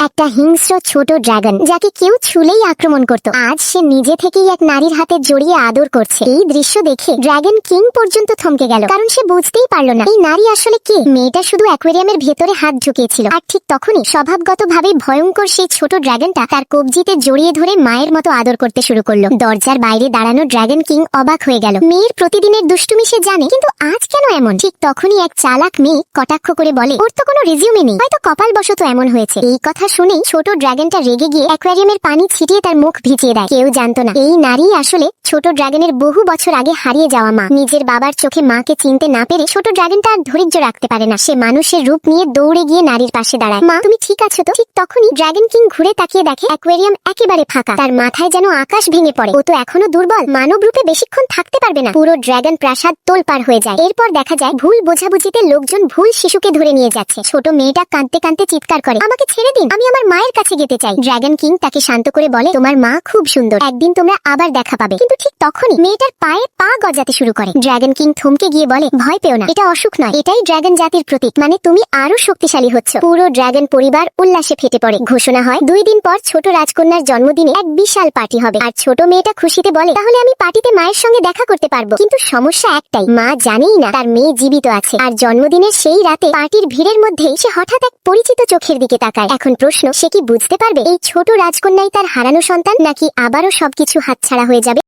একটা হিংস্র ছোট ড্রাগন যাকে কেউ ছুলেই আক্রমণ করত। আজ সে নিজে থেকেই এক নারীর হাতে জড়িয়ে আদর করছে। এই দৃশ্য দেখে ড্রাগন কিং পর্যন্ত থমকে গেল, কারণ সে বুঝতেই পারলো না এই নারী আসলে কে। মেয়েটা শুধু অ্যাকোয়ারিয়ামের ভেতরে হাত ঢুকিয়েছিল, আর ঠিক তখনই স্বভাবগতভাবে ভয়ঙ্কর সেই ছোট ড্রাগনটা তার কবজিতে জড়িয়ে ধরে মায়ের মতো আদর করতে শুরু করলো। দরজার বাইরে দাঁড়ানো ড্রাগন কিং অবাক হয়ে গেল। মেয়ের প্রতিদিনের দুষ্টুমি সে জানে, কিন্তু আজ কেন এমন? ঠিক তখনই এক চালাক মেয়ে কটাক্ষ করে বলে, ওর তো কোনো রেজিউমে নেই, হয়তো কপালবশত এমন হয়েছে। এই কথা শুনেই ছোট ড্রাগনটা রেগে গিয়ে অ্যাকোয়ারিয়ামের পানি ছিটিয়ে তার মুখ ভিজিয়ে দেয়। কেউ জানতো না এই নারী আসলে ছোট ড্রাগনের বহু বছর আগে হারিয়ে যাওয়া মা। নিজের বাবার চোখে মাকে চিনতে না পেরে ছোট ড্রাগনটা আর ধৈর্য রাখতে পারে না। সে মানুষের রূপ নিয়ে দৌড়ে গিয়ে নারীর পাশে দাঁড়ায়। মা, তুমি ঠিক আছো তো? ঠিক তখনই ড্রাগন কিং ঘুরে তাকিয়ে দেখে অ্যাকোয়ারিয়াম একেবারে ফাঁকা। তার মাথায় যেন আকাশ ভেঙে পড়ে। ও তো এখনো দুর্বল, মানব রূপে বেশিক্ষণ থাকতে পারবে না। পুরো ড্রাগন প্রাসাদ তোলপাড় হয়ে যায়। এরপর দেখা যায় ভুল বোঝাবুঝিতে লোকজন ভুল শিশুকে ধরে নিয়ে যাচ্ছে। ছোট মেয়েটা কাঁদতে কাঁদতে চিৎকার করে, আমাকে ছেড়ে দিন, আমি আমার মায়ের কাছে যেতে চাই। ড্রাগন কিং তাকে শান্ত করে বলে, তোমার মা খুব সুন্দর, একদিন তোমরা আবার দেখা পাবে। কিন্তু ঠিক তখনই মেয়েটার পায়ে পা গজাতে শুরু করে। ড্রাগন কিং থমকে গিয়ে বলে, ভয় পেও না, এটা অসুখ নয়, এটাই ড্রাগন জাতির প্রতীক, মানে তুমি আরো শক্তিশালী হচ্ছ। পুরো ড্রাগন পরিবার উল্লাসে ফেটে পড়ে। ঘোষণা হয় 2 দিন পর ছোট রাজকন্যার জন্মদিনে এক বিশাল পার্টি হবে। আর ছোট মেয়েটা খুশিতে বলে, তাহলে আমি পার্টিতে মায়ের সঙ্গে দেখা করতে পারবো। কিন্তু সমস্যা একটাই, মা জানেই না তার মেয়ে জীবিত আছে। আর জন্মদিনের সেই রাতে পার্টির ভিড়ের মধ্যে সে হঠাৎ এক পরিচিত চোখের দিকে তাকায়। এখন প্রশ্ন, সে কি বুঝতে পারবে এই ছোট রাজকন্যাই তার হারানো সন্তান, নাকি আবারও সবকিছু হাতছাড়া হয়ে যাবে?